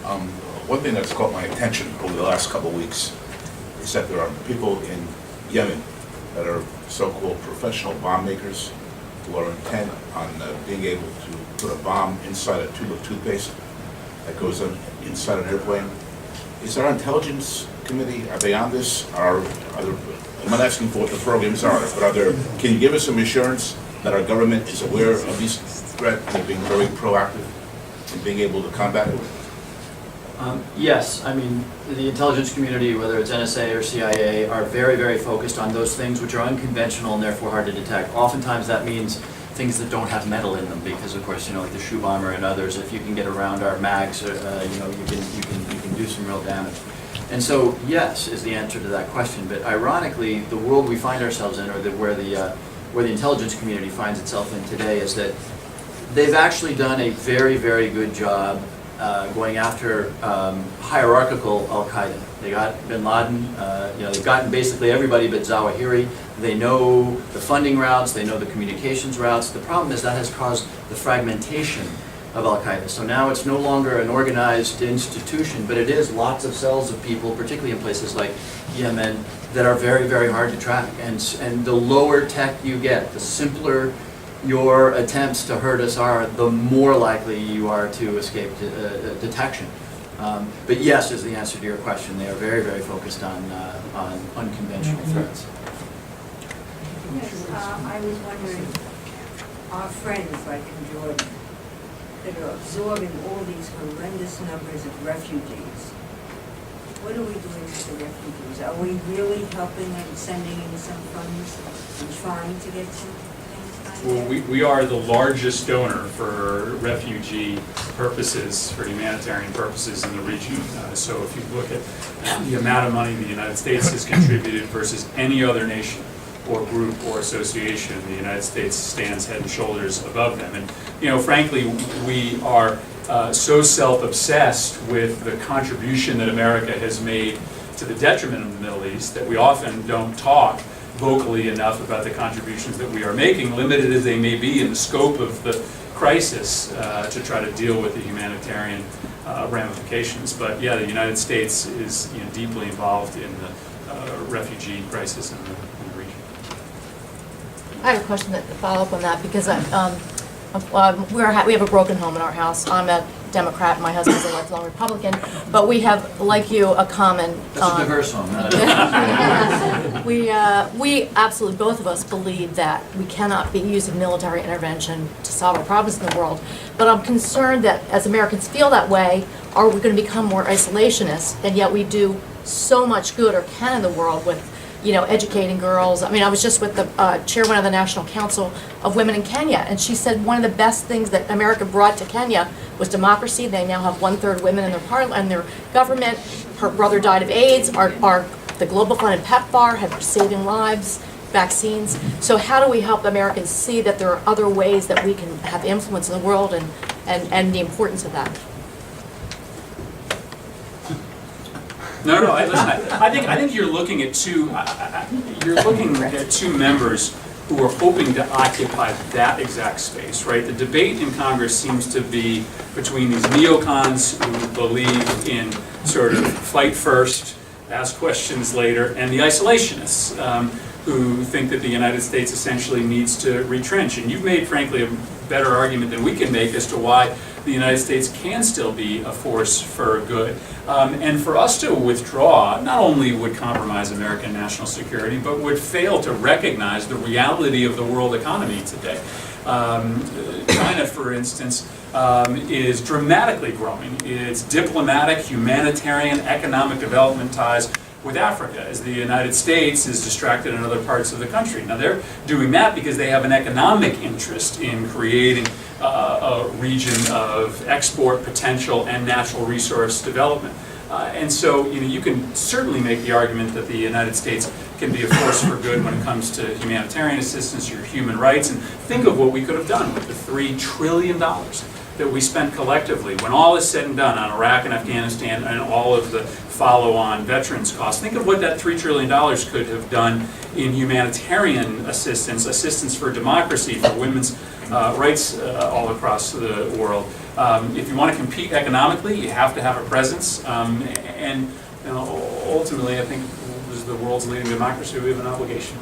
One thing that's caught my attention over the last couple of weeks is that there are people in Yemen that are so-called professional bomb makers who are intent on being able to put a bomb inside a tube of toothpaste that goes inside an airplane. Is our intelligence committee, are they on this? I'm not asking for what the programs are, but can you give us some assurance that our government is aware of these threats and being very proactive in being able to combat it? Yes, I mean, the intelligence community, whether it's NSA or CIA, are very, very focused on those things which are unconventional and therefore hard to detect. Oftentimes that means things that don't have metal in them, because of course, like the shoe bomber and others, if you can get around our mags, you can do some real damage. And so, yes, is the answer to that question. But ironically, the world we find ourselves in, or where the intelligence community finds itself in today, is that they've actually done a very, very good job going after hierarchical Al-Qaeda. They got bin Laden, they've gotten basically everybody but Zawahiri. They know the funding routes, they know the communications routes. The problem is that has caused the fragmentation of Al-Qaeda. So now it's no longer an organized institution, but it is lots of cells of people, particularly in places like Yemen, that are very, very hard to track. And the lower tech you get, the simpler your attempts to hurt us are, the more likely you are to escape detection. But yes is the answer to your question. They are very, very focused on unconventional threats. Yes, I was wondering, our friends like in Jordan that are absorbing all these horrendous numbers of refugees, what are we doing with the refugees? Are we really helping them, sending in some funds and trying to get some? Well, we are the largest donor for refugee purposes, for humanitarian purposes in the region. So if you look at the amount of money the United States has contributed versus any other nation or group or association, the United States stands head and shoulders above them. And frankly, we are so self-obsessed with the contribution that America has made to the detriment of the Middle East that we often don't talk vocally enough about the contributions that we are making, limited as they may be in the scope of the crisis, to try to deal with the humanitarian ramifications. But yeah, the United States is deeply involved in the refugee crisis in the region. I have a question to follow up on that, because we have a broken home in our house. I'm a Democrat, my husband's a lifelong Republican, but we have, like you, a common... That's a diverse home. We absolutely, both of us, believe that we cannot be using military intervention to solve our problems in the world. But I'm concerned that as Americans feel that way, are we going to become more isolationist? And yet we do so much good, or can in the world, with educating girls. I mean, I was just with the chairman of the National Council of Women in Kenya, and she said one of the best things that America brought to Kenya was democracy. They now have 1/3 women in their parliament and their government. Her brother died of AIDS. The Global Fund and PEPFAR have saving lives, vaccines. So how do we help Americans see that there are other ways that we can have influence in the world, and the importance of that? No. I think you're looking at two members who are hoping to occupy that exact space, right? The debate in Congress seems to be between these neocons who believe in sort of fight first, ask questions later, and the isolationists who think that the United States essentially needs to retrench. And you've made, frankly, a better argument than we can make as to why the United States can still be a force for good. And for us to withdraw not only would compromise American national security, but would fail to recognize the reality of the world economy today. China, for instance, is dramatically growing its diplomatic, humanitarian, economic development ties with Africa, as the United States is distracted in other parts of the country. Now they're doing that because they have an economic interest in creating a region of export potential and natural resource development. And so you can certainly make the argument that the United States can be a force for good when it comes to humanitarian assistance or human rights. And think of what we could have done with the $3 trillion that we spent collectively when all is said and done on Iraq and Afghanistan and all of the follow-on veterans costs. Think of what that $3 trillion could have done in humanitarian assistance for democracy, for women's rights all across the world. If you want to compete economically, you have to have a presence. And ultimately, I think as the world's leading democracy, we have an obligation.